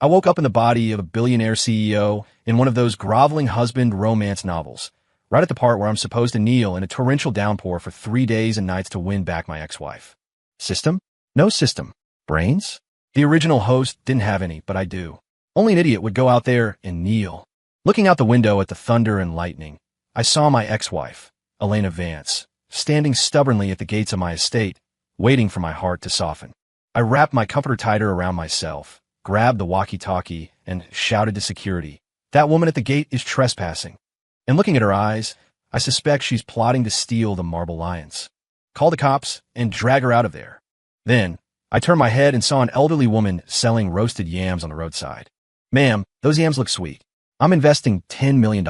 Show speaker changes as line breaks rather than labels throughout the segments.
I woke up in the body of a billionaire CEO in one of those groveling husband romance novels, right at the part where I'm supposed to kneel in a torrential downpour for 3 days and nights to win back my ex-wife. System? No system. Brains? The original host didn't have any, but I do. Only an idiot would go out there and kneel. Looking out the window at the thunder and lightning, I saw my ex-wife, Elena Vance, standing stubbornly at the gates of my estate, waiting for my heart to soften. I wrapped my comforter tighter around myself, grabbed the walkie-talkie, and shouted to security, "That woman at the gate is trespassing." And looking at her eyes, I suspect she's plotting to steal the marble lions. Call the cops and drag her out of there. Then, I turned my head and saw an elderly woman selling roasted yams on the roadside. "Ma'am, those yams look sweet. I'm investing $10 million.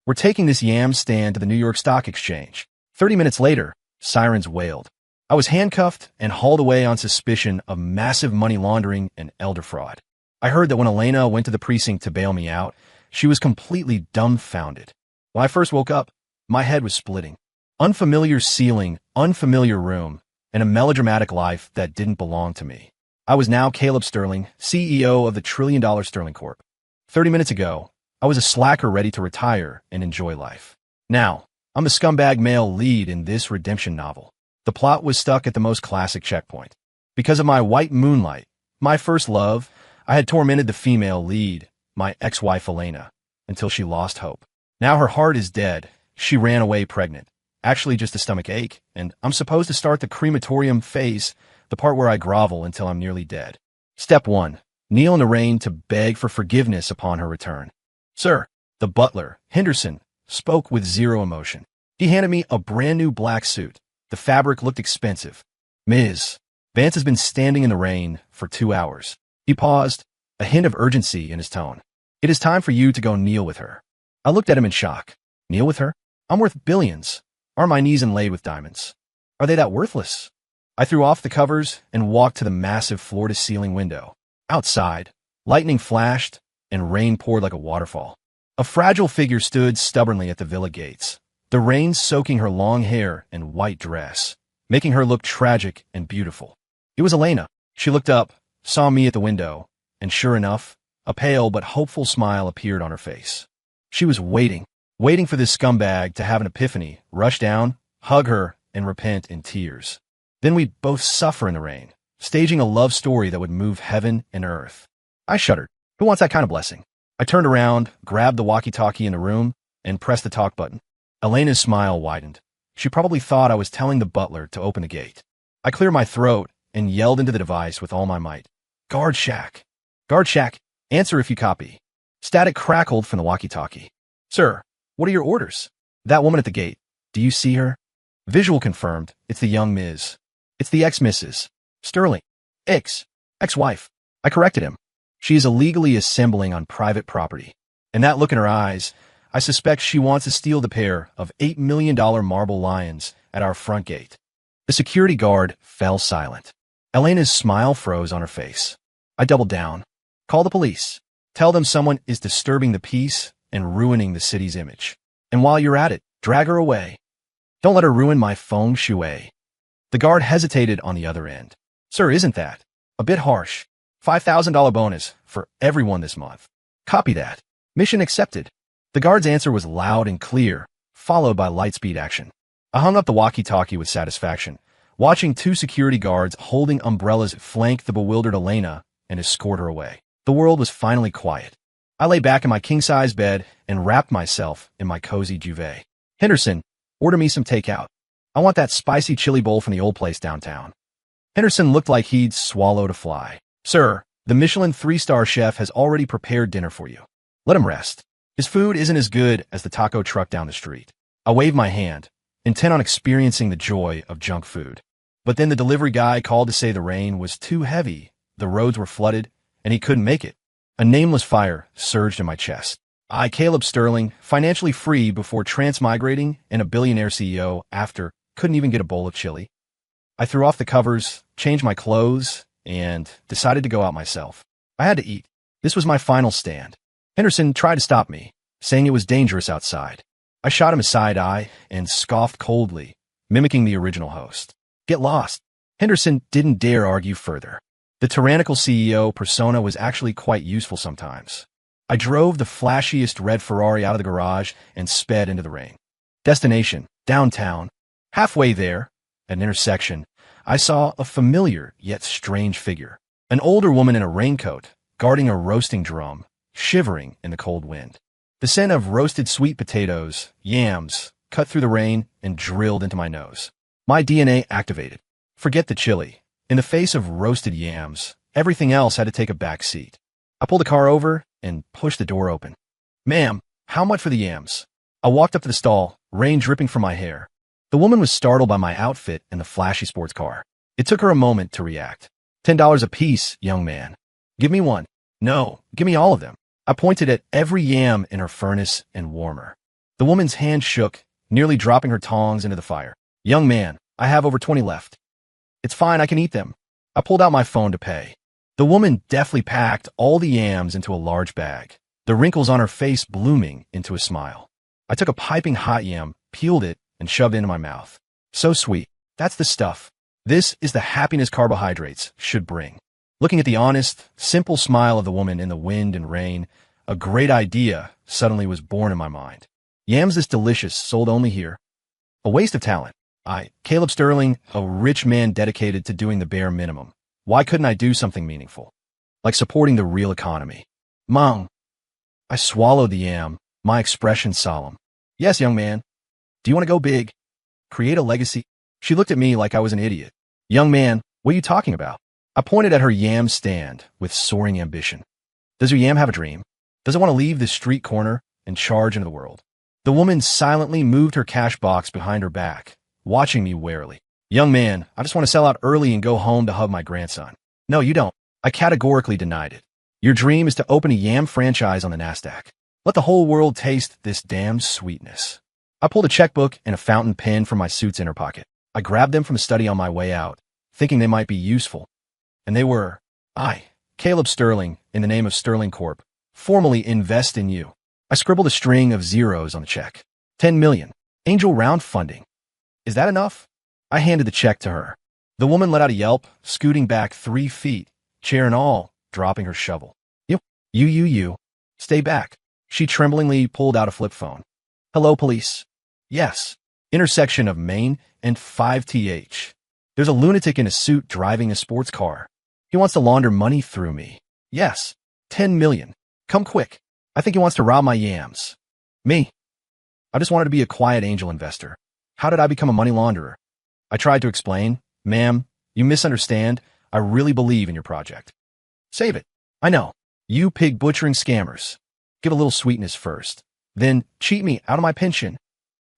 We're taking this yam stand to the New York Stock Exchange." 30 minutes later, sirens wailed. I was handcuffed and hauled away on suspicion of massive money laundering and elder fraud. I heard that when Elena went to the precinct to bail me out, she was completely dumbfounded. When I first woke up, my head was splitting. Unfamiliar ceiling, unfamiliar room, and a melodramatic life that didn't belong to me. I was now Caleb Sterling, CEO of the $1 trillion Sterling Corp. 30 minutes ago, I was a slacker ready to retire and enjoy life. Now, I'm the scumbag male lead in this redemption novel. The plot was stuck at the most classic checkpoint. Because of my white moonlight, my first love, I had tormented the female lead, my ex-wife Elena, until she lost hope. Now her heart is dead. She ran away pregnant. Actually just a stomach ache, and I'm supposed to start the crematorium phase, the part where I grovel until I'm nearly dead. Step 1. Kneel in the rain to beg for forgiveness upon her return. "Sir," the butler, Henderson, spoke with zero emotion. He handed me a brand new black suit. The fabric looked expensive. "Ms. Vance has been standing in the rain for 2 hours. He paused, a hint of urgency in his tone. "It is time for you to go kneel with her." I looked at him in shock. Kneel with her? I'm worth billions. Are my knees inlaid with diamonds? Are they that worthless? I threw off the covers and walked to the massive floor-to-ceiling window. Outside, lightning flashed and rain poured like a waterfall. A fragile figure stood stubbornly at the villa gates, the rain soaking her long hair and white dress, making her look tragic and beautiful. It was Elena. She looked up, saw me at the window, and sure enough, a pale but hopeful smile appeared on her face. She was waiting for this scumbag to have an epiphany, rush down, hug her, and repent in tears. Then we'd both suffer in the rain, staging a love story that would move heaven and earth. I shuddered. Who wants that kind of blessing? I turned around, grabbed the walkie-talkie in the room, and pressed the talk button. Elena's smile widened. She probably thought I was telling the butler to open the gate. I cleared my throat and yelled into the device with all my might. "Guard Shack. Guard Shack, answer if you copy." Static crackled from the walkie-talkie. "Sir, what are your orders?" "That woman at the gate. Do you see her?" Visual confirmed. It's the young Ms. It's the ex-Mrs. Sterling. Ex-wife. I corrected him. She is illegally assembling on private property. And that look in her eyes, I suspect she wants to steal the pair of $8 million marble lions at our front gate. The security guard fell silent. Elena's smile froze on her face. I doubled down. "Call the police. Tell them someone is disturbing the peace and ruining the city's image. And while you're at it, drag her away. Don't let her ruin my feng shui." The guard hesitated on the other end. "Sir, isn't that a bit harsh? $5,000 bonus for everyone this month." "Copy that. Mission accepted." The guard's answer was loud and clear, followed by lightspeed action. I hung up the walkie-talkie with satisfaction, watching 2 security guards holding umbrellas flank the bewildered Elena and escort her away. The world was finally quiet. I lay back in my king-size bed and wrapped myself in my cozy duvet. "Henderson, order me some takeout. I want that spicy chili bowl from the old place downtown." Henderson looked like he'd swallowed a fly. "Sir, the Michelin 3-star chef has already prepared dinner for you. Let him rest. His food isn't as good as the taco truck down the street." I waved my hand, intent on experiencing the joy of junk food. But then the delivery guy called to say the rain was too heavy, the roads were flooded, and he couldn't make it. A nameless fire surged in my chest. I, Caleb Sterling, financially free before transmigrating and a billionaire CEO after, couldn't even get a bowl of chili. I threw off the covers, changed my clothes, and decided to go out myself. I had to eat. This was my final stand. Henderson tried to stop me, saying it was dangerous outside. I shot him a side eye and scoffed coldly, mimicking the original host. "Get lost." Henderson didn't dare argue further. The tyrannical CEO persona was actually quite useful sometimes. I drove the flashiest red Ferrari out of the garage and sped into the rain. Destination, downtown. Halfway there, at an intersection, I saw a familiar yet strange figure. An older woman in a raincoat, guarding a roasting drum, shivering in the cold wind. The scent of roasted sweet potatoes, yams, cut through the rain and drilled into my nose. My DNA activated. Forget the chili. In the face of roasted yams, everything else had to take a back seat. I pulled the car over and pushed the door open. "Ma'am, how much for the yams?" I walked up to the stall, rain dripping from my hair. The woman was startled by my outfit and the flashy sports car. It took her a moment to react. $10 apiece, young man." "Give me one." "No, give me all of them." I pointed at every yam in her furnace and warmer. The woman's hand shook, nearly dropping her tongs into the fire. "Young man, I have over 20 left." "It's fine, I can eat them." I pulled out my phone to pay. The woman deftly packed all the yams into a large bag, the wrinkles on her face blooming into a smile. I took a piping hot yam, peeled it, and shoved it into my mouth. So sweet. That's the stuff. This is the happiness carbohydrates should bring. Looking at the honest, simple smile of the woman in the wind and rain, a great idea suddenly was born in my mind. Yams this delicious, sold only here. A waste of talent. Caleb Sterling, a rich man dedicated to doing the bare minimum. Why couldn't I do something meaningful? Like supporting the real economy. Mom. I swallowed the yam, my expression solemn. "Yes, young man. Do you want to go big? Create a legacy?" She looked at me like I was an idiot. "Young man, what are you talking about?" I pointed at her yam stand with soaring ambition. "Does your yam have a dream? Does it want to leave this street corner and charge into the world?" The woman silently moved her cash box behind her back, watching me warily. "Young man, I just want to sell out early and go home to hug my grandson." "No, you don't." I categorically denied it. "Your dream is to open a yam franchise on the NASDAQ. Let the whole world taste this damned sweetness." I pulled a checkbook and a fountain pen from my suit's inner pocket. I grabbed them from the study on my way out, thinking they might be useful. And they were. Caleb Sterling, in the name of Sterling Corp., formally invest in you. I scribbled a string of zeros on the check. 10 million. Angel round funding. "Is that enough?" I handed the check to her. The woman let out a yelp, scooting back 3 feet, chair and all, dropping her shovel. You. Stay back." She tremblingly pulled out a flip phone. "Hello, police." "Yes." Intersection of Main and 5th. There's a lunatic in a suit driving a sports car. He wants to launder money through me. "Yes. 10 million. Come quick. I think he wants to rob my yams." "Me? I just wanted to be a quiet angel investor. How did I become a money launderer?" I tried to explain. "Ma'am, you misunderstand. I really believe in your project." "Save it." "I know. You pig butchering scammers. Give a little sweetness first. Then cheat me out of my pension.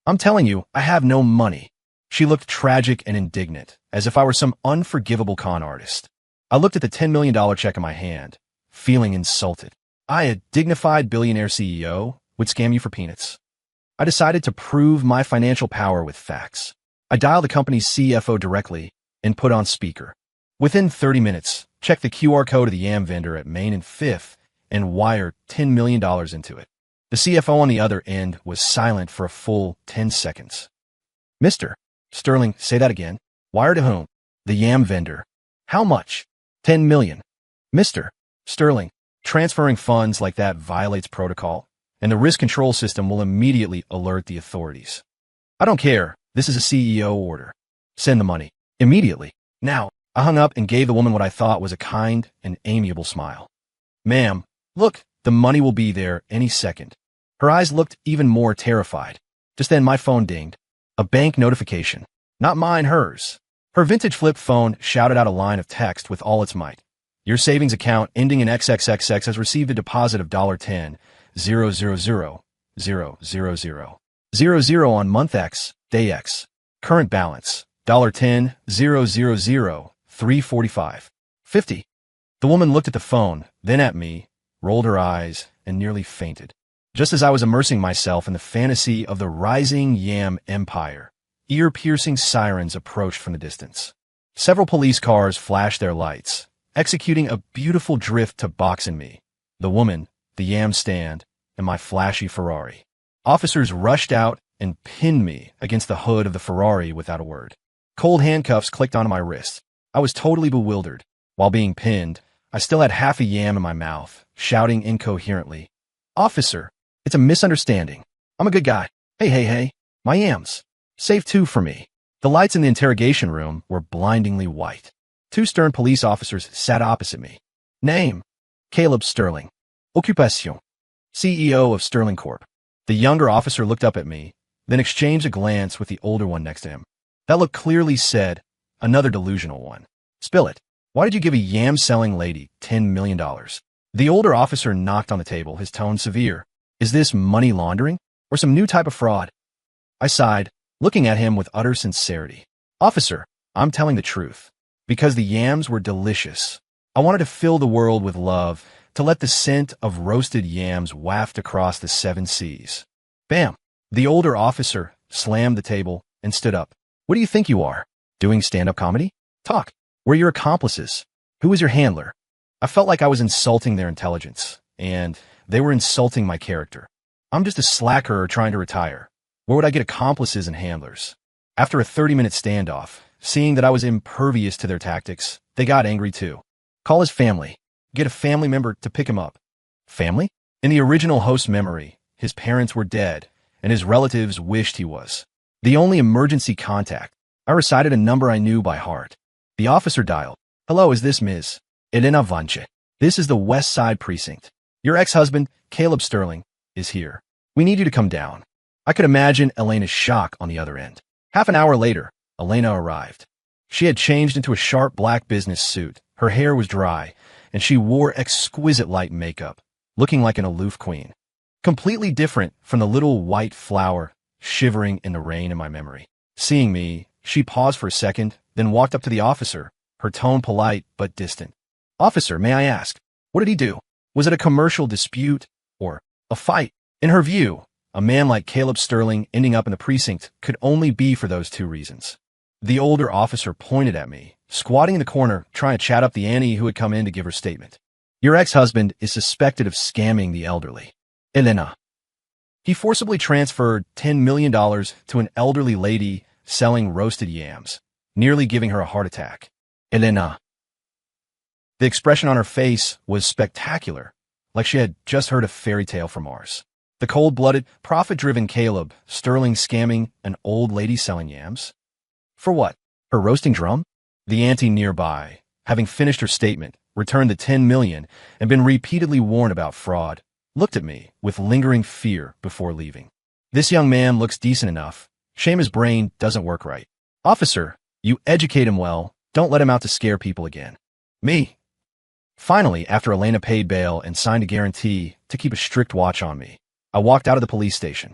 I'm telling you, I have no money." She looked tragic and indignant, as if I were some unforgivable con artist. I looked at the $10 million check in my hand, feeling insulted. A dignified billionaire CEO, would scam you for peanuts. I decided to prove my financial power with facts. I dialed the company's CFO directly and put on speaker. Within 30 minutes, checked the QR code of the yam vendor at Main and 5th and wired $10 million into it. The CFO on the other end was silent for a full 10 seconds. "Mr. Sterling, say that again." "Wire to whom?" "The yam vendor." "How much?" $10 million. "Mr. Sterling, transferring funds like that violates protocol, and the risk control system will immediately alert the authorities." "I don't care. This is a CEO order. Send the money. Immediately. Now." I hung up and gave the woman what I thought was a kind and amiable smile. "Ma'am, look, the money will be there any second." Her eyes looked even more terrified. Just then my phone dinged. A bank notification. Not mine, hers. Her vintage flip phone shouted out a line of text with all its might. "Your savings account ending in XXXX has received a deposit of $10,000,000 on month X, day X. Current balance, $10,000,345.50. The woman looked at the phone, then at me, rolled her eyes, and nearly fainted. Just as I was immersing myself in the fantasy of the rising yam empire, ear-piercing sirens approached from the distance. Several police cars flashed their lights, executing a beautiful drift to box in me, the woman, the yam stand, and my flashy Ferrari. Officers rushed out and pinned me against the hood of the Ferrari without a word. Cold handcuffs clicked onto my wrists. I was totally bewildered. While being pinned, I still had half a yam in my mouth, shouting incoherently, "Officer, it's a misunderstanding. I'm a good guy. Hey, my yams. Save two for me." The lights in the interrogation room were blindingly white. Two stern police officers sat opposite me. Name: Caleb Sterling. Occupation: CEO of Sterling Corp. The younger officer looked up at me, then exchanged a glance with the older one next to him. That look clearly said, another delusional one. Spill it. Why did you give a yam-selling lady $10 million? The older officer knocked on the table, his tone severe. Is this money laundering or some new type of fraud? I sighed, looking at him with utter sincerity. Officer, I'm telling the truth. Because the yams were delicious. I wanted to fill the world with love, to let the scent of roasted yams waft across the 7 seas. Bam! The older officer slammed the table and stood up. What do you think you are? Doing stand-up comedy? Talk. We're your accomplices. Who is your handler? I felt like I was insulting their intelligence, and they were insulting my character. I'm just a slacker trying to retire. Where would I get accomplices and handlers? After a 30-minute standoff, seeing that I was impervious to their tactics, they got angry too. Call his family. Get a family member to pick him up. Family? In the original host's memory, his parents were dead, and his relatives wished he was. The only emergency contact. I recited a number I knew by heart. The officer dialed. Hello, is this Ms. Elena Vanche? This is the West Side Precinct. Your ex-husband, Caleb Sterling, is here. We need you to come down. I could imagine Elena's shock on the other end. Half an hour later, Elena arrived. She had changed into a sharp black business suit. Her hair was dry, and she wore exquisite light makeup, looking like an aloof queen. Completely different from the little white flower shivering in the rain in my memory. Seeing me, she paused for a second, then walked up to the officer, her tone polite but distant. Officer, may I ask, what did he do? Was it a commercial dispute or a fight? In her view, a man like Caleb Sterling ending up in the precinct could only be for those two reasons. The older officer pointed at me, squatting in the corner, trying to chat up the Annie who had come in to give her statement. Your ex-husband is suspected of scamming the elderly. Elena. He forcibly transferred $10 million to an elderly lady selling roasted yams, nearly giving her a heart attack. Elena. The expression on her face was spectacular, like she had just heard a fairy tale from Mars. The cold-blooded, profit-driven Caleb Sterling scamming an old lady selling yams? For what? Her roasting drum? The auntie nearby, having finished her statement, returned the $10 million and been repeatedly warned about fraud, looked at me with lingering fear before leaving. This young man looks decent enough. Shame his brain doesn't work right. Officer, you educate him well. Don't let him out to scare people again. Me. Finally, after Elena paid bail and signed a guarantee to keep a strict watch on me, I walked out of the police station.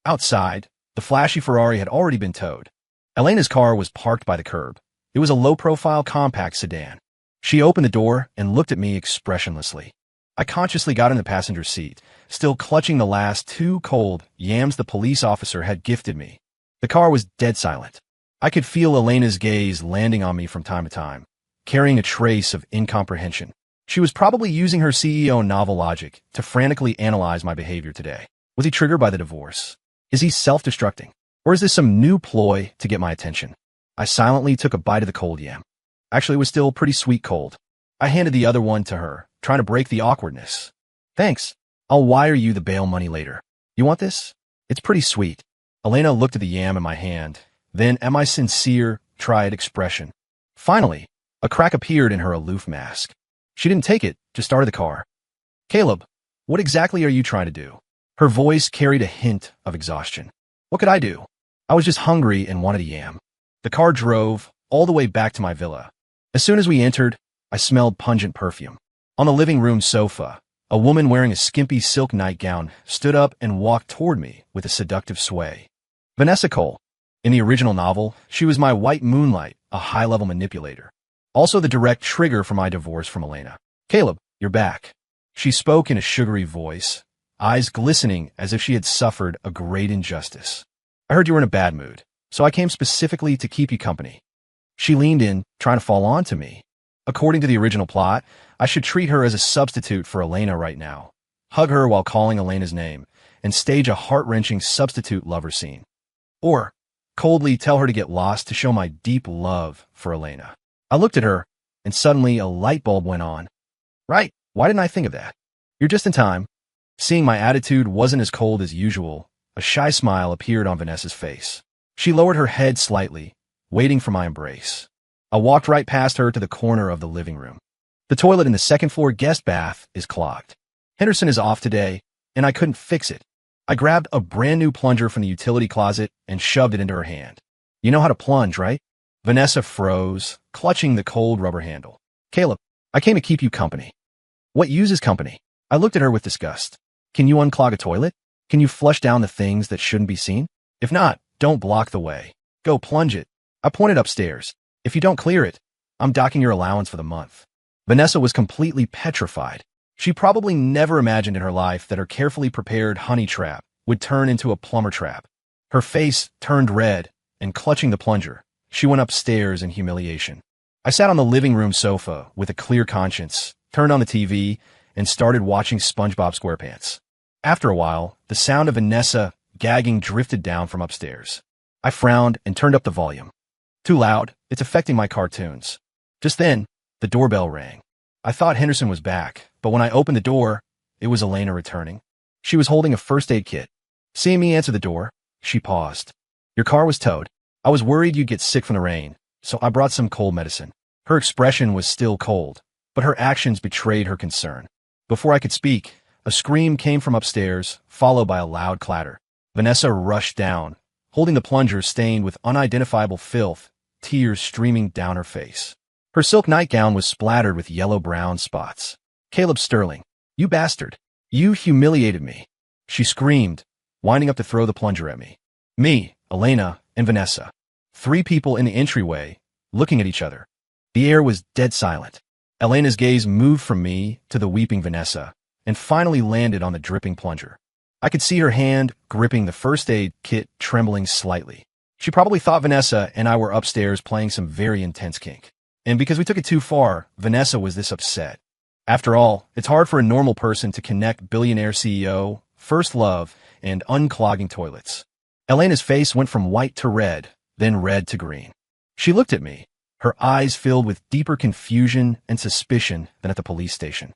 Outside, the flashy Ferrari had already been towed. Elena's car was parked by the curb. It was a low-profile compact sedan. She opened the door and looked at me expressionlessly. I consciously got in the passenger seat, still clutching the last 2 cold yams the police officer had gifted me. The car was dead silent. I could feel Elena's gaze landing on me from time to time, carrying a trace of incomprehension. She was probably using her CEO novel logic to frantically analyze my behavior today. Was he triggered by the divorce? Is he self-destructing? Or is this some new ploy to get my attention? I silently took a bite of the cold yam. Actually, it was still pretty sweet cold. I handed the other one to her, trying to break the awkwardness. Thanks. I'll wire you the bail money later. You want this? It's pretty sweet. Elena looked at the yam in my hand, then at my sincere, tried expression. Finally, a crack appeared in her aloof mask. She didn't take it, just started the car. Caleb, what exactly are you trying to do? Her voice carried a hint of exhaustion. What could I do? I was just hungry and wanted a yam. The car drove all the way back to my villa. As soon as we entered, I smelled pungent perfume. On the living room sofa, a woman wearing a skimpy silk nightgown stood up and walked toward me with a seductive sway. Vanessa Cole. In the original novel, she was my white moonlight, a high-level manipulator. Also the direct trigger for my divorce from Elena. Caleb, you're back. She spoke in a sugary voice, eyes glistening as if she had suffered a great injustice. I heard you were in a bad mood, so I came specifically to keep you company. She leaned in, trying to fall onto me. According to the original plot, I should treat her as a substitute for Elena right now, hug her while calling Elena's name, and stage a heart-wrenching substitute lover scene. Or coldly tell her to get lost to show my deep love for Elena. I looked at her, and suddenly a light bulb went on. Right, why didn't I think of that? You're just in time. Seeing my attitude wasn't as cold as usual, a shy smile appeared on Vanessa's face. She lowered her head slightly, waiting for my embrace. I walked right past her to the corner of the living room. The toilet in the second-floor guest bath is clogged. Henderson is off today, and I couldn't fix it. I grabbed a brand-new plunger from the utility closet and shoved it into her hand. You know how to plunge, right? Vanessa froze, clutching the cold rubber handle. Caleb, I came to keep you company. What uses company? I looked at her with disgust. Can you unclog a toilet? Can you flush down the things that shouldn't be seen? If not, don't block the way. Go plunge it. I pointed upstairs. If you don't clear it, I'm docking your allowance for the month. Vanessa was completely petrified. She probably never imagined in her life that her carefully prepared honey trap would turn into a plumber trap. Her face turned red, and clutching the plunger, she went upstairs in humiliation. I sat on the living room sofa with a clear conscience, turned on the TV, and started watching SpongeBob SquarePants. After a while, the sound of Vanessa gagging drifted down from upstairs. I frowned and turned up the volume. Too loud, it's affecting my cartoons. Just then, the doorbell rang. I thought Henderson was back, but when I opened the door, it was Elena returning. She was holding a first aid kit. Seeing me answer the door, she paused. Your car was towed. I was worried you'd get sick from the rain, so I brought some cold medicine. Her expression was still cold, but her actions betrayed her concern. Before I could speak, a scream came from upstairs, followed by a loud clatter. Vanessa rushed down, holding the plunger stained with unidentifiable filth, tears streaming down her face. Her silk nightgown was splattered with yellow-brown spots. Caleb Sterling, you bastard. You humiliated me. She screamed, winding up to throw the plunger at me. Me, Elena, and Vanessa. 3 people in the entryway, looking at each other. The air was dead silent. Elena's gaze moved from me to the weeping Vanessa, and finally landed on the dripping plunger. I could see her hand gripping the first aid kit trembling slightly. She probably thought Vanessa and I were upstairs playing some very intense kink. And because we took it too far, Vanessa was this upset. After all, it's hard for a normal person to connect billionaire CEO, first love, and unclogging toilets. Elena's face went from white to red, then red to green. She looked at me, her eyes filled with deeper confusion and suspicion than at the police station.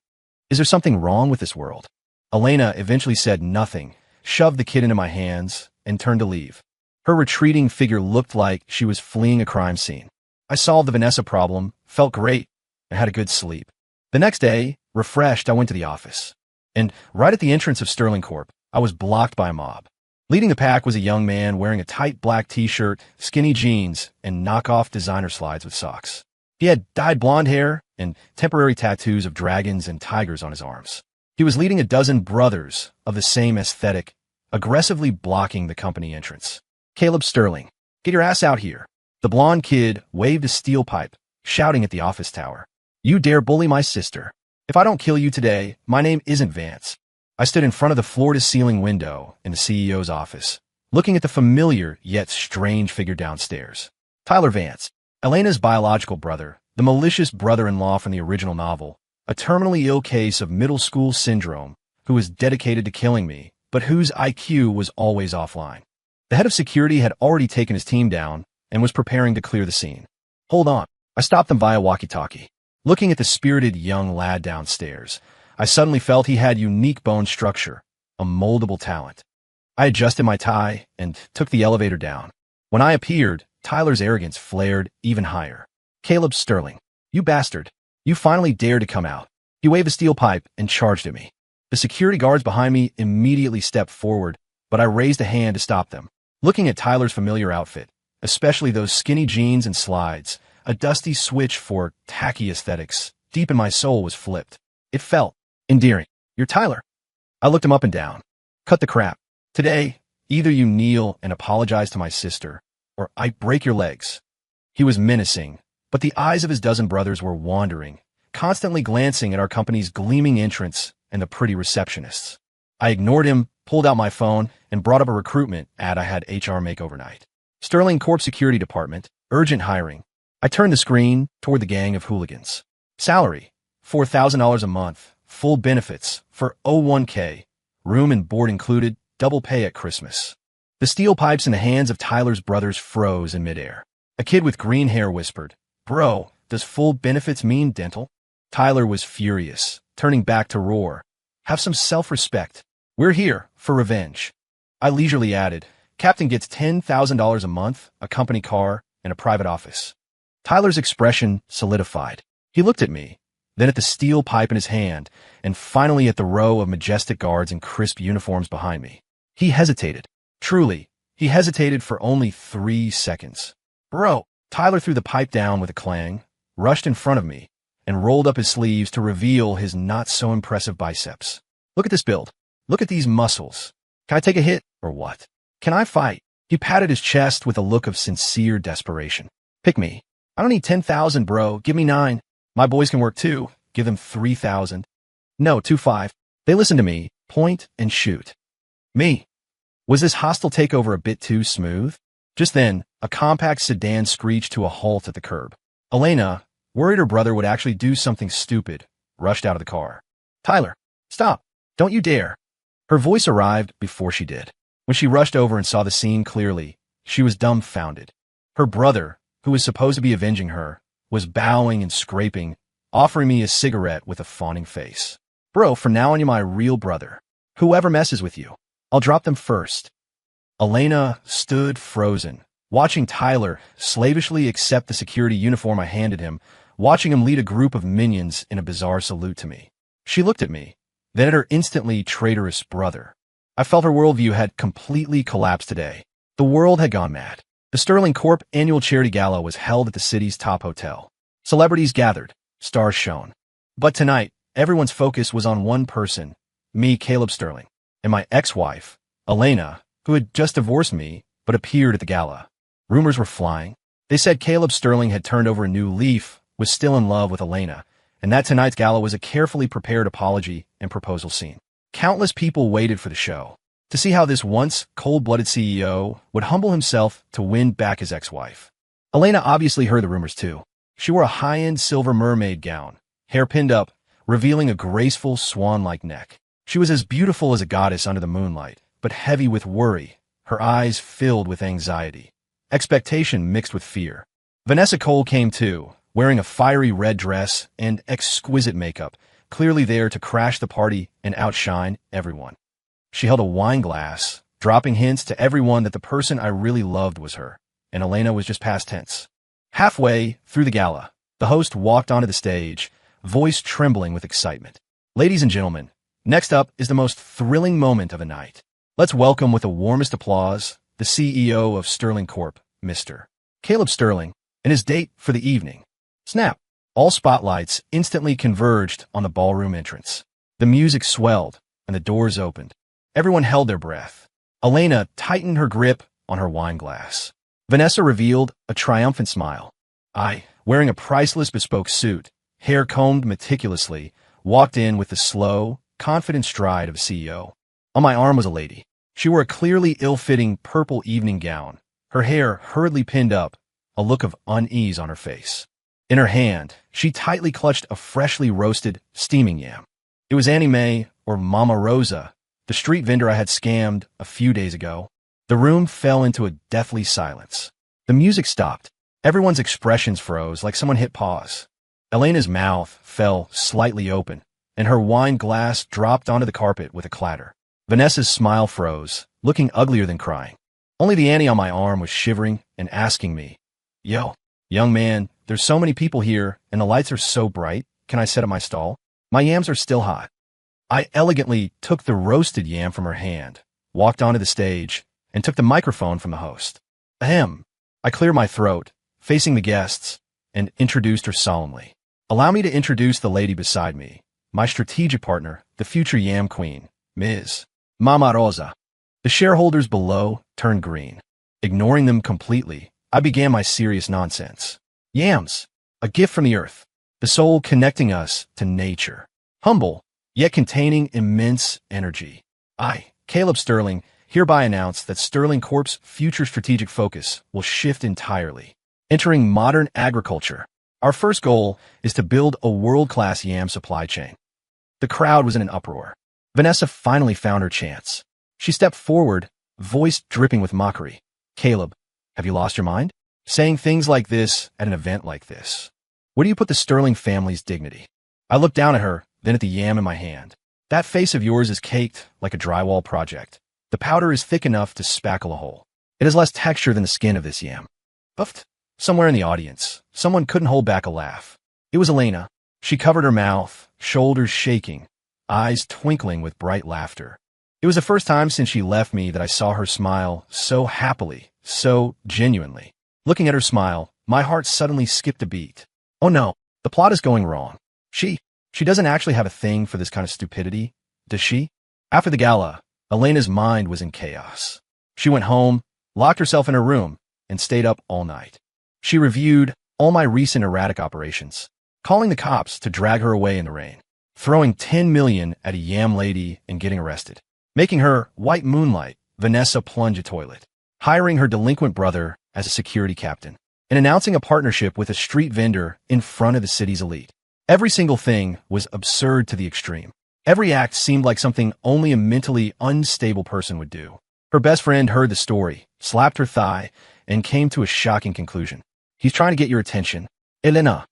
Is there something wrong with this world? Elena eventually said nothing, shoved the kid into my hands, and turned to leave. Her retreating figure looked like she was fleeing a crime scene. I solved the Vanessa problem, felt great, and had a good sleep. The next day, refreshed, I went to the office. And right at the entrance of Sterling Corp., I was blocked by a mob. Leading the pack was a young man wearing a tight black t-shirt, skinny jeans, and knockoff designer slides with socks. He had dyed blonde hair and temporary tattoos of dragons and tigers on his arms. He was leading a dozen brothers of the same aesthetic, aggressively blocking the company entrance. Caleb Sterling, get your ass out here. The blonde kid waved a steel pipe, shouting at the office tower. You dare bully my sister. If I don't kill you today, my name isn't Vance. I stood in front of the floor-to-ceiling window in the CEO's office, looking at the familiar yet strange figure downstairs. Tyler Vance, Elena's biological brother, the malicious brother-in-law from the original novel, a terminally ill case of middle school syndrome who was dedicated to killing me, but whose IQ was always offline. The head of security had already taken his team down and was preparing to clear the scene. Hold on. I stopped them via walkie-talkie. Looking at the spirited young lad downstairs, I suddenly felt he had unique bone structure, a moldable talent. I adjusted my tie and took the elevator down. When I appeared, Tyler's arrogance flared even higher. Caleb Sterling, you bastard. You finally dared to come out. He waved a steel pipe and charged at me. The security guards behind me immediately stepped forward, but I raised a hand to stop them. Looking at Tyler's familiar outfit, especially those skinny jeans and slides, a dusty switch for tacky aesthetics, deep in my soul was flipped. It felt endearing. You're Tyler. I looked him up and down. Cut the crap. Today, either you kneel and apologize to my sister, or I break your legs. He was menacing, but the eyes of his dozen brothers were wandering, constantly glancing at our company's gleaming entrance and the pretty receptionists. I ignored him, pulled out my phone, and brought up a recruitment ad I had HR make overnight. Sterling Corp Security Department, urgent hiring. I turned the screen toward the gang of hooligans. Salary, $4,000 a month, full benefits for 01k, room and board included, double pay at Christmas. The steel pipes in the hands of Tyler's brothers froze in midair. A kid with green hair whispered, Bro, Does full benefits mean dental? Tyler was furious, turning back to roar. Have some self-respect. We're here for revenge. I leisurely added, Captain gets $10,000 a month, a company car, and a private office. Tyler's expression solidified. He looked at me, then at the steel pipe in his hand, and finally at the row of majestic guards in crisp uniforms behind me. He hesitated. Truly, he hesitated for only 3 seconds. Bro! Tyler threw the pipe down with a clang, rushed in front of me, and rolled up his sleeves to reveal his not-so-impressive biceps. Look at this build. Look at these muscles. Can I take a hit, or what? Can I fight? He patted his chest with a look of sincere desperation. Pick me. I don't need 10,000, bro. Give me 9. My boys can work too. Give them 3,000. No, 2.5. They listen to me. Point and shoot. Me. Was this hostile takeover a bit too smooth? Just then, a compact sedan screeched to a halt at the curb. Elena, worried her brother would actually do something stupid, rushed out of the car. Tyler, stop. Don't you dare. Her voice arrived before she did. When she rushed over and saw the scene clearly, she was dumbfounded. Her brother, who was supposed to be avenging her, was bowing and scraping, offering me a cigarette with a fawning face. Bro, from now on you're my real brother. Whoever messes with you, I'll drop them first. Elena stood frozen, watching Tyler slavishly accept the security uniform I handed him, watching him lead a group of minions in a bizarre salute to me. She looked at me, then at her instantly traitorous brother. I felt her worldview had completely collapsed today. The world had gone mad. The Sterling Corp annual charity gala was held at the city's top hotel. Celebrities gathered, stars shone. But tonight, everyone's focus was on one person, me, Caleb Sterling, and my ex-wife, Elena, who had just divorced me but appeared at the gala. Rumors were flying. They said Caleb Sterling had turned over a new leaf, was still in love with Elena, and that tonight's gala was a carefully prepared apology and proposal scene. Countless people waited for the show to see how this once cold-blooded CEO would humble himself to win back his ex-wife. Elena obviously heard the rumors too. She wore a high-end silver mermaid gown, hair pinned up, revealing a graceful swan-like neck. She was as beautiful as a goddess under the moonlight, but heavy with worry, her eyes filled with anxiety. Expectation mixed with fear. Vanessa Cole came too, wearing a fiery red dress and exquisite makeup, clearly there to crash the party and outshine everyone. She held a wine glass, dropping hints to everyone that the person I really loved was her, and Elena was just past tense. Halfway through the gala, the host walked onto the stage, voice trembling with excitement. Ladies and gentlemen, next up is the most thrilling moment of the night. Let's welcome with the warmest applause the CEO of Sterling Corp, Mr. Caleb Sterling, and his date for the evening. Snap! All spotlights instantly converged on the ballroom entrance. The music swelled, and the doors opened. Everyone held their breath. Elena tightened her grip on her wine glass. Vanessa revealed a triumphant smile. I, wearing a priceless bespoke suit, hair combed meticulously, walked in with the slow, confident stride of a CEO. On my arm was a lady. She wore a clearly ill-fitting purple evening gown, her hair hurriedly pinned up, a look of unease on her face. In her hand, she tightly clutched a freshly roasted, steaming yam. It was Annie Mae, or Mama Rosa, the street vendor I had scammed a few days ago. The room fell into a deathly silence. The music stopped. Everyone's expressions froze like someone hit pause. Elena's mouth fell slightly open, and her wine glass dropped onto the carpet with a clatter. Vanessa's smile froze, looking uglier than crying. Only the Annie on my arm was shivering and asking me, Yo, young man, there's so many people here, and the lights are so bright. Can I set up my stall? My yams are still hot. I elegantly took the roasted yam from her hand, walked onto the stage, and took the microphone from the host. Ahem. I cleared my throat, facing the guests, and introduced her solemnly. Allow me to introduce the lady beside me, my strategic partner, the future yam queen, Ms. Mama Rosa. The shareholders below turned green. Ignoring them completely, I began my serious nonsense. Yams, a gift from the earth, the soul connecting us to nature. Humble, yet containing immense energy. I, Caleb Sterling, hereby announce that Sterling Corp's future strategic focus will shift entirely. Entering modern agriculture, our first goal is to build a world-class yam supply chain. The crowd was in an uproar. Vanessa finally found her chance. She stepped forward, voice dripping with mockery. Caleb, have you lost your mind? Saying things like this at an event like this. Where do you put the Sterling family's dignity? I looked down at her, then at the yam in my hand. That face of yours is caked like a drywall project. The powder is thick enough to spackle a hole. It has less texture than the skin of this yam. Buffed. Somewhere in the audience, someone couldn't hold back a laugh. It was Elena. She covered her mouth, shoulders shaking, eyes twinkling with bright laughter. It was the first time since she left me that I saw her smile so happily, so genuinely. Looking at her smile, my heart suddenly skipped a beat. Oh no, the plot is going wrong. She doesn't actually have a thing for this kind of stupidity, does she? After the gala, Elena's mind was in chaos. She went home, locked herself in her room, and stayed up all night. She reviewed all my recent erratic operations, calling the cops to drag her away in the rain, throwing 10 million at a yam lady and getting arrested, making her White Moonlight Vanessa plunge a toilet, hiring her delinquent brother as a security captain, and announcing a partnership with a street vendor in front of the city's elite. Every single thing was absurd to the extreme. Every act seemed like something only a mentally unstable person would do. Her best friend heard the story, slapped her thigh, and came to a shocking conclusion. He's trying to get your attention. Elena.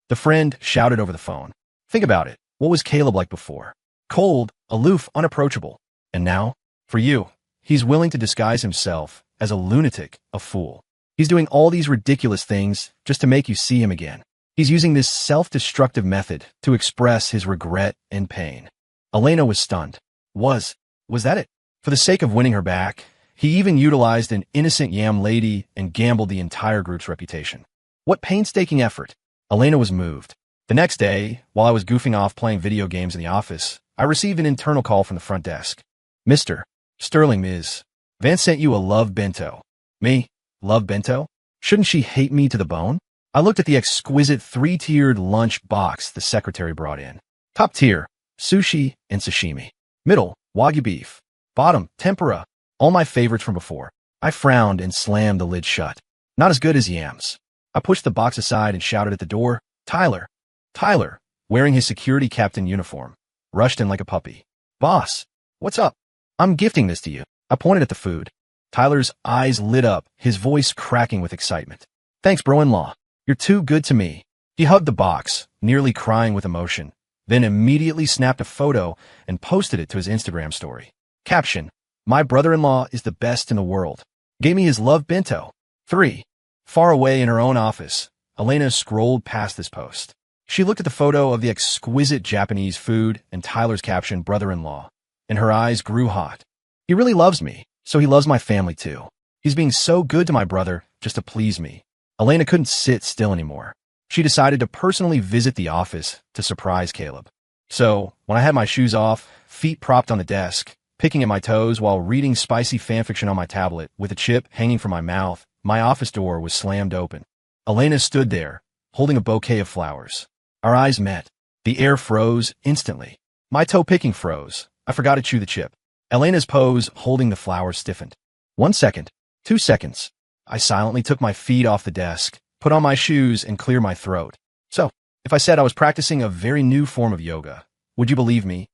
The friend shouted over the phone. Think about it. What was Caleb like before? Cold, aloof, unapproachable. And now, for you, he's willing to disguise himself as a lunatic, a fool. He's doing all these ridiculous things just to make you see him again. He's using this self-destructive method to express his regret and pain. Elena was stunned. Was that it? For the sake of winning her back, he even utilized an innocent yam lady and gambled the entire group's reputation. What painstaking effort! Elena was moved. The next day, while I was goofing off playing video games in the office, I received an internal call from the front desk. Mr. Sterling, Ms. Vance sent you a love bento. Me? Love bento? Shouldn't she hate me to the bone? I looked at the exquisite 3-tiered lunch box the secretary brought in. Top tier, sushi and sashimi. Middle, wagyu beef. Bottom, tempura. All my favorites from before. I frowned and slammed the lid shut. Not as good as yams. I pushed the box aside and shouted at the door, Tyler. Tyler, wearing his security captain uniform, rushed in like a puppy. Boss, what's up? I'm gifting this to you. I pointed at the food. Tyler's eyes lit up, his voice cracking with excitement. Thanks, bro-in-law. You're too good to me. He hugged the box, nearly crying with emotion, then immediately snapped a photo and posted it to his Instagram story. Caption, my brother-in-law is the best in the world. Gave me his love bento. 3. Far away in her own office, Elena scrolled past this post. She looked at the photo of the exquisite Japanese food and Tyler's caption, brother-in-law, and her eyes grew hot. He really loves me, so he loves my family too. He's being so good to my brother just to please me. Elena couldn't sit still anymore. She decided to personally visit the office to surprise Caleb. So, when I had my shoes off, feet propped on the desk, picking at my toes while reading spicy fanfiction on my tablet with a chip hanging from my mouth, my office door was slammed open. Elena stood there, holding a bouquet of flowers. Our eyes met. The air froze instantly. My toe picking froze. I forgot to chew the chip. Elena's pose holding the flowers stiffened. 1 second. 2 seconds. I silently took my feet off the desk, put on my shoes, and cleared my throat. So, if I said I was practicing a very new form of yoga, would you believe me?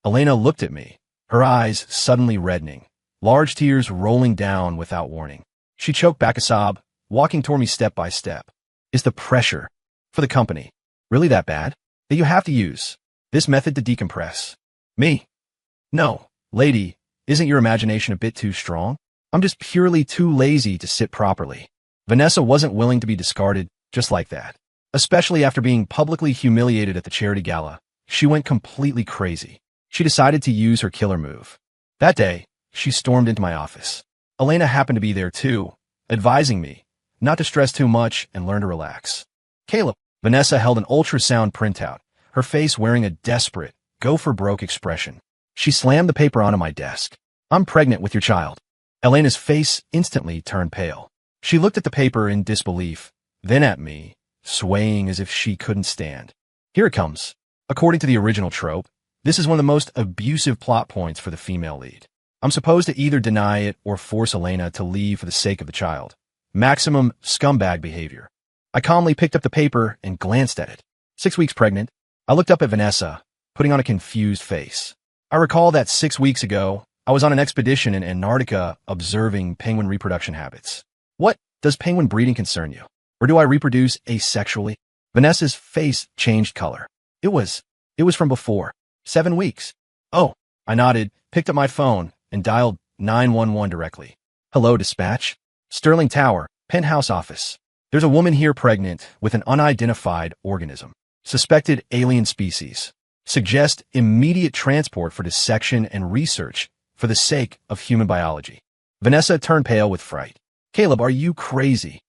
Elena looked at me, her eyes suddenly reddening, large tears rolling down without warning. She choked back a sob, walking toward me step by step. Is the pressure for the company really that bad that you have to use this method to decompress? Me? No, lady, isn't your imagination a bit too strong? I'm just purely too lazy to sit properly. Vanessa wasn't willing to be discarded just like that. Especially after being publicly humiliated at the charity gala, she went completely crazy. She decided to use her killer move. That day, she stormed into my office. Elena happened to be there too, advising me not to stress too much and learn to relax. Caleb, Vanessa held an ultrasound printout, her face wearing a desperate, go-for-broke expression. She slammed the paper onto my desk. I'm pregnant with your child. Elena's face instantly turned pale. She looked at the paper in disbelief, then at me, swaying as if she couldn't stand. Here it comes. According to the original trope, this is one of the most abusive plot points for the female lead. I'm supposed to either deny it or force Elena to leave for the sake of the child. Maximum scumbag behavior. I calmly picked up the paper and glanced at it. 6 weeks pregnant. I looked up at Vanessa, putting on a confused face. I recall that 6 weeks ago, I was on an expedition in Antarctica observing penguin reproduction habits. What, does penguin breeding concern you? Or do I reproduce asexually? Vanessa's face changed color. It was from before. 7 weeks. Oh, I nodded, picked up my phone, and dialed 911 directly. Hello, dispatch. Sterling Tower, penthouse office. There's a woman here pregnant with an unidentified organism. Suspected alien species. Suggest immediate transport for dissection and research for the sake of human biology. Vanessa turned pale with fright. Caleb, are you crazy?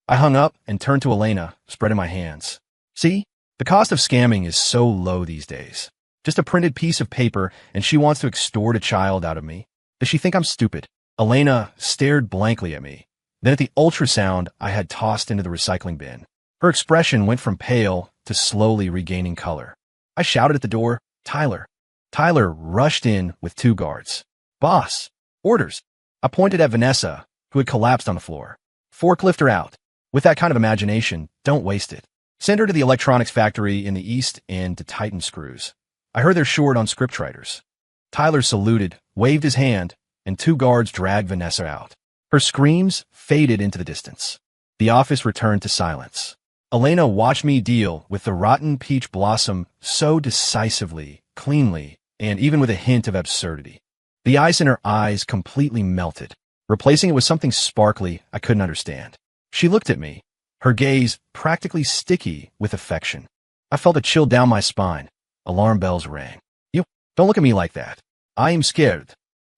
I hung up and turned to Elena, spreading my hands. See? The cost of scamming is so low these days. Just a printed piece of paper, and she wants to extort a child out of me. Does she think I'm stupid? Elena stared blankly at me. Then at the ultrasound I had tossed into the recycling bin. Her expression went from pale to slowly regaining color. I shouted at the door, Tyler. Tyler rushed in with 2 guards. Boss, orders. I pointed at Vanessa, who had collapsed on the floor. Forklift her out. With that kind of imagination, don't waste it. Send her to the electronics factory in the East End to tighten screws. I heard they're short on scriptwriters. Tyler saluted, waved his hand, and 2 guards dragged Vanessa out. Her screams faded into the distance. The office returned to silence. Elena watched me deal with the rotten peach blossom so decisively, cleanly, and even with a hint of absurdity. The ice in her eyes completely melted, replacing it with something sparkly I couldn't understand. She looked at me, her gaze practically sticky with affection. I felt a chill down my spine. Alarm bells rang. You, don't look at me like that. I am scared.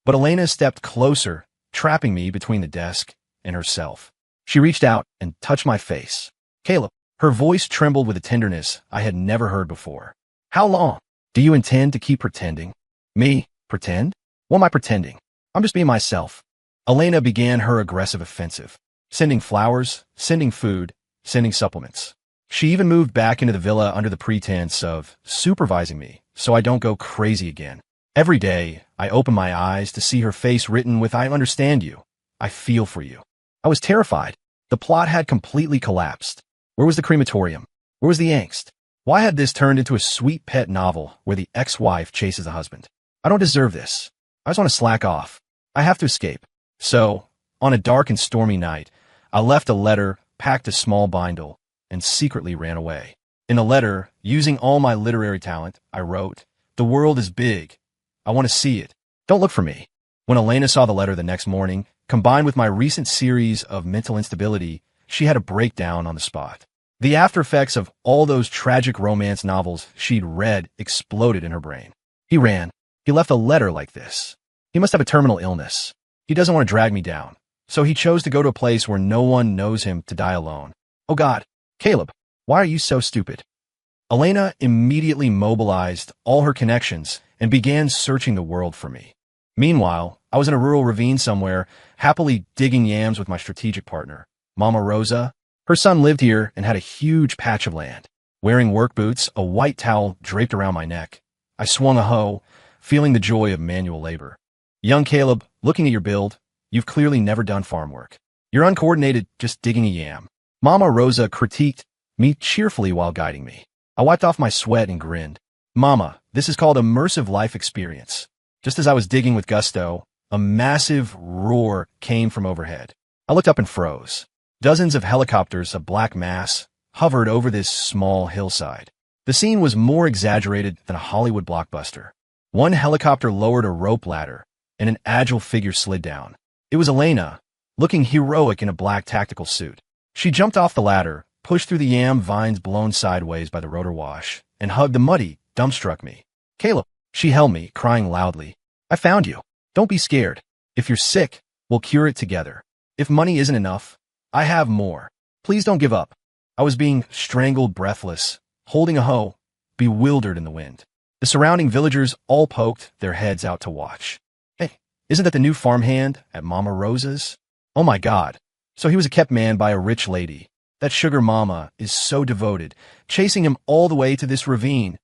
But Elena stepped closer, trapping me between the desk and herself. She reached out and touched my face. Caleb. Her voice trembled with a tenderness I had never heard before. How long? Do you intend to keep pretending? Me? Pretend? What am I pretending? I'm just being myself. Elena began her aggressive offensive. Sending flowers, sending food, sending supplements. She even moved back into the villa under the pretense of supervising me so I don't go crazy again. Every day, I open my eyes to see her face written with I understand you. I feel for you. I was terrified. The plot had completely collapsed. Where was the crematorium? Where was the angst? Why had this turned into a sweet pet novel where the ex-wife chases the husband? I don't deserve this. I just want to slack off. I have to escape. So, on a dark and stormy night, I left a letter, packed a small bindle, and secretly ran away. In the letter, using all my literary talent, I wrote, "The world is big. I want to see it. Don't look for me." When Elena saw the letter the next morning, combined with my recent series of mental instability, she had a breakdown on the spot. The after effects of all those tragic romance novels she'd read exploded in her brain. He ran. He left a letter like this. He must have a terminal illness. He doesn't want to drag me down. So he chose to go to a place where no one knows him to die alone. Oh God, Caleb, why are you so stupid? Elena immediately mobilized all her connections and began searching the world for me. Meanwhile, I was in a rural ravine somewhere, happily digging yams with my strategic partner, Mama Rosa. Her son lived here and had a huge patch of land. Wearing work boots, a white towel draped around my neck, I swung a hoe, feeling the joy of manual labor. Young Caleb, looking at your build, you've clearly never done farm work. You're uncoordinated, just digging a yam. Mama Rosa critiqued me cheerfully while guiding me. I wiped off my sweat and grinned. Mama, this is called immersive life experience. Just as I was digging with gusto, a massive roar came from overhead. I looked up and froze. Dozens of helicopters, a black mass, hovered over this small hillside. The scene was more exaggerated than a Hollywood blockbuster. One helicopter lowered a rope ladder, and an agile figure slid down. It was Elena, looking heroic in a black tactical suit. She jumped off the ladder, pushed through the yam vines blown sideways by the rotor wash, and hugged the muddy, dumbstruck me. Caleb, she held me, crying loudly. I found you. Don't be scared. If you're sick, we'll cure it together. If money isn't enough, I have more. Please don't give up. I was being strangled breathless, holding a hoe, bewildered in the wind. The surrounding villagers all poked their heads out to watch. Hey, isn't that the new farmhand at Mama Rosa's? Oh my God. So he was a kept man by a rich lady. That sugar mama is so devoted, chasing him all the way to this ravine.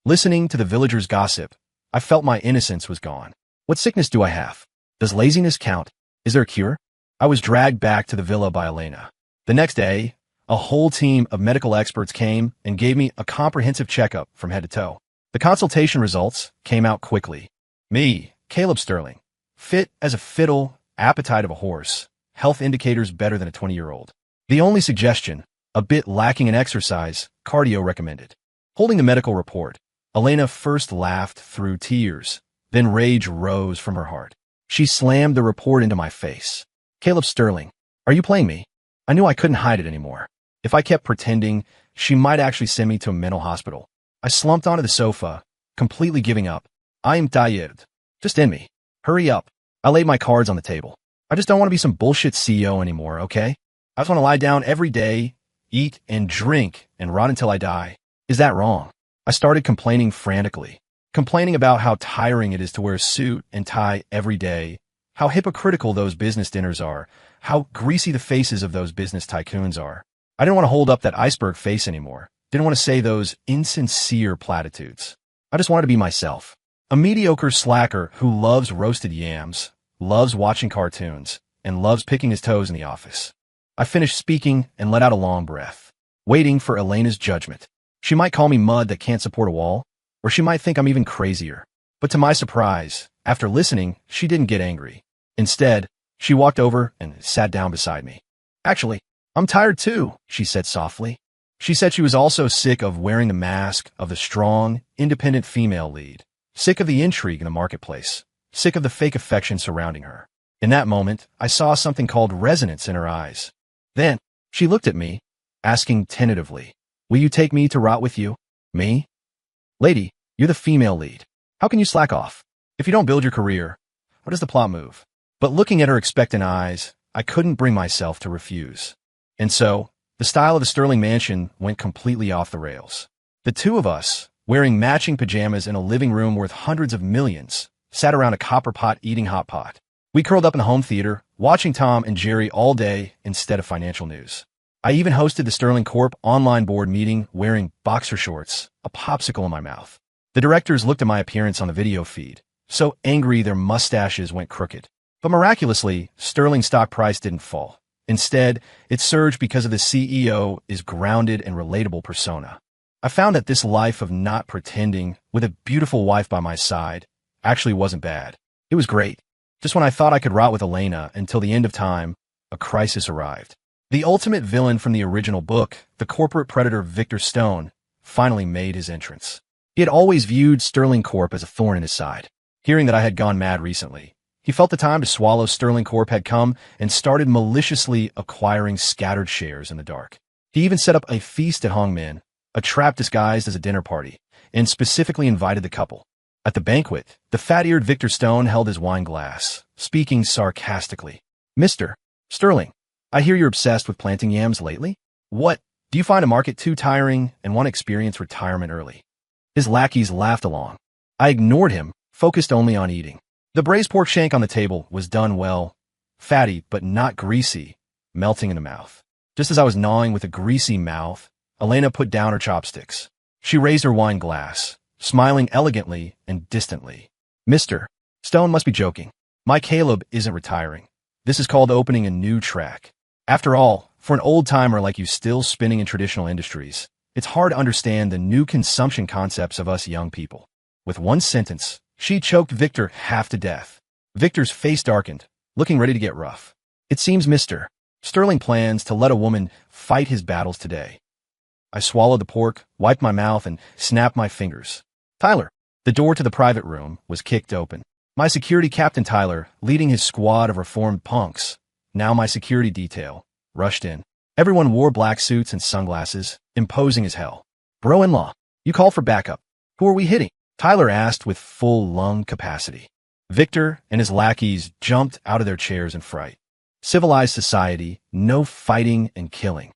Listening to the villagers' gossip, I felt my innocence was gone. What sickness do I have? Does laziness count? Is there a cure? I was dragged back to the villa by Elena. The next day, a whole team of medical experts came and gave me a comprehensive checkup from head to toe. The consultation results came out quickly. Me, Caleb Sterling, fit as a fiddle, appetite of a horse, health indicators better than a 20-year-old. The only suggestion, A bit lacking in exercise, cardio recommended. Holding the medical report, Elena first laughed through tears, then rage rose from her heart. She slammed the report into my face. Caleb Sterling, are you playing me? I knew I couldn't hide it anymore. If I kept pretending, she might actually send me to a mental hospital. I slumped onto the sofa, completely giving up. I am tired. Just end me. Hurry up. I laid my cards on the table. I just don't want to be some bullshit CEO anymore, okay? I just want to lie down every day, eat and drink, and rot until I die. Is that wrong? I started complaining frantically. Complaining about how tiring it is to wear a suit and tie every day, how hypocritical those business dinners are, how greasy the faces of those business tycoons are. I didn't want to hold up that iceberg face anymore. Didn't want to say those insincere platitudes. I just wanted to be myself. A mediocre slacker who loves roasted yams, loves watching cartoons, and loves picking his toes in the office. I finished speaking and let out a long breath, waiting for Elena's judgment. She might call me mud that can't support a wall, or she might think I'm even crazier. But to my surprise, after listening, she didn't get angry. Instead, she walked over and sat down beside me. Actually, I'm tired too, she said softly. She said she was also sick of wearing the mask of the strong, independent female lead, sick of the intrigue in the marketplace, sick of the fake affection surrounding her. In that moment, I saw something called resonance in her eyes. Then, she looked at me, asking tentatively, will you take me to rot with you? Me? Lady, you're the female lead. How can you slack off? If you don't build your career, how does the plot move? But looking at her expectant eyes, I couldn't bring myself to refuse. And so, the style of the Sterling mansion went completely off the rails. The two of us, wearing matching pajamas in a living room worth hundreds of millions, sat around a copper pot eating hot pot. We curled up in the home theater, watching Tom and Jerry all day instead of financial news. I even hosted the Sterling Corp online board meeting wearing boxer shorts, a popsicle in my mouth. The directors looked at my appearance on the video feed, so angry their mustaches went crooked. But miraculously, Sterling stock price didn't fall. Instead, it surged because of the CEO's grounded and relatable persona. I found that this life of not pretending, with a beautiful wife by my side, actually wasn't bad. It was great. Just when I thought I could rot with Elena until the end of time, a crisis arrived. The ultimate villain from the original book, the corporate predator Victor Stone, finally made his entrance. He had always viewed Sterling Corp as a thorn in his side. Hearing that I had gone mad recently, he felt the time to swallow Sterling Corp had come and started maliciously acquiring scattered shares in the dark. He even set up a feast at Hong Min, a trap disguised as a dinner party, and specifically invited the couple. At the banquet, the fat-eared Victor Stone held his wine glass, speaking sarcastically. Mr. Sterling, I hear you're obsessed with planting yams lately? What? Do you find a market too tiring and want to experience retirement early? His lackeys laughed along. I ignored him, focused only on eating. The braised pork shank on the table was done well, fatty but not greasy, melting in the mouth. Just as I was gnawing with a greasy mouth, Elena put down her chopsticks. She raised her wine glass, smiling elegantly and distantly. Mr. Stone must be joking. My Caleb isn't retiring. This is called opening a new track. After all, for an old-timer like you still spinning in traditional industries, it's hard to understand the new consumption concepts of us young people. With one sentence, she choked Victor half to death. Victor's face darkened, looking ready to get rough. It seems Mr. Sterling plans to let a woman fight his battles today. I swallowed the pork, wiped my mouth, and snapped my fingers. Tyler. The door to the private room was kicked open. My security captain Tyler, leading his squad of reformed punks, now my security detail, rushed in. Everyone wore black suits and sunglasses, imposing as hell. Bro-in-law, you called for backup. Who are we hitting? Tyler asked with full lung capacity. Victor and his lackeys jumped out of their chairs in fright. Civilized society, no fighting and killing.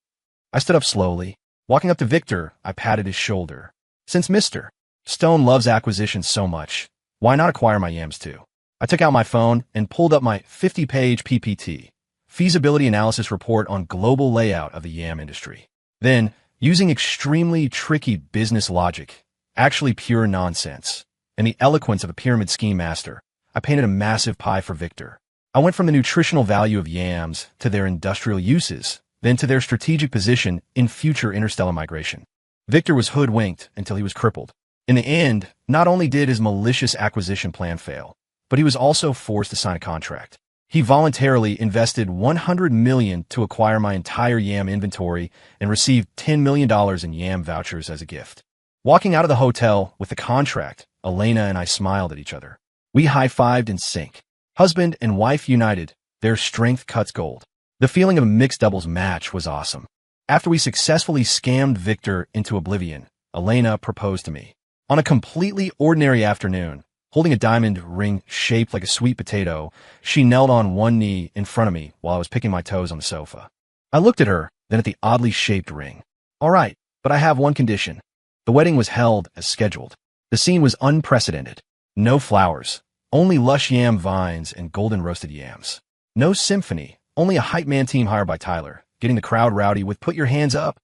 I stood up slowly. Walking up to Victor, I patted his shoulder. Since Mr. Stone loves acquisitions so much, why not acquire my yams too? I took out my phone and pulled up my 50-page PPT, feasibility analysis report on global layout of the yam industry. Then, using extremely tricky business logic, actually pure nonsense, and the eloquence of a pyramid scheme master, I painted a massive pie for Victor. I went from the nutritional value of yams to their industrial uses, then to their strategic position in future interstellar migration. Victor was hoodwinked until he was crippled. In the end, not only did his malicious acquisition plan fail, but he was also forced to sign a contract. He voluntarily invested $100 million to acquire my entire yam inventory and received $10 million in yam vouchers as a gift. Walking out of the hotel with the contract, Elena and I smiled at each other. We high-fived in sync. Husband and wife united, their strength cuts gold. The feeling of a mixed doubles match was awesome. After we successfully scammed Victor into oblivion, Elena proposed to me. On a completely ordinary afternoon, holding a diamond ring shaped like a sweet potato, she knelt on one knee in front of me while I was picking my toes on the sofa. I looked at her, then at the oddly shaped ring. All right, but I have one condition. The wedding was held as scheduled. The scene was unprecedented. No flowers, only lush yam vines and golden roasted yams. No symphony, only a hype man team hired by Tyler, getting the crowd rowdy with "Put your hands up."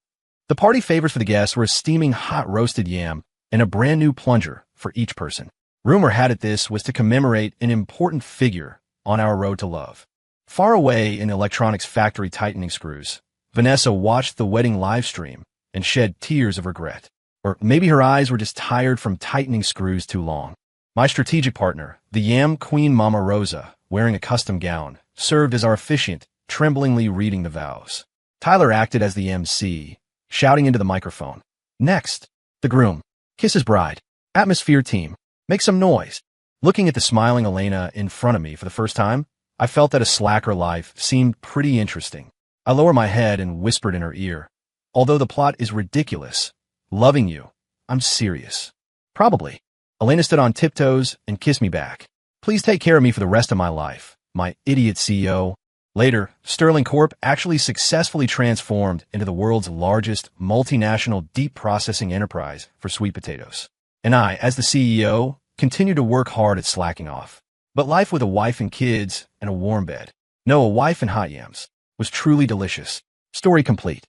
The party favors for the guests were a steaming hot roasted yam and a brand new plunger for each person. Rumor had it this was to commemorate an important figure on our road to love. Far away in the electronics factory tightening screws, Vanessa watched the wedding live stream and shed tears of regret. Or maybe her eyes were just tired from tightening screws too long. My strategic partner, the yam queen Mama Rosa, wearing a custom gown, served as our officiant, tremblingly reading the vows. Tyler acted as the MC, shouting into the microphone. Next, the groom. Kiss his bride. Atmosphere team. Make some noise. Looking at the smiling Elena in front of me for the first time, I felt that a slacker life seemed pretty interesting. I lowered my head and whispered in her ear. Although the plot is ridiculous, loving you, I'm serious. Probably. Elena stood on tiptoes and kissed me back. Please take care of me for the rest of my life, my idiot CEO. Later, Sterling Corp actually successfully transformed into the world's largest multinational deep processing enterprise for sweet potatoes. And I, as the CEO, continued to work hard at slacking off. But life with a wife and kids and a warm bed, no, a wife and hot yams, was truly delicious. Story complete.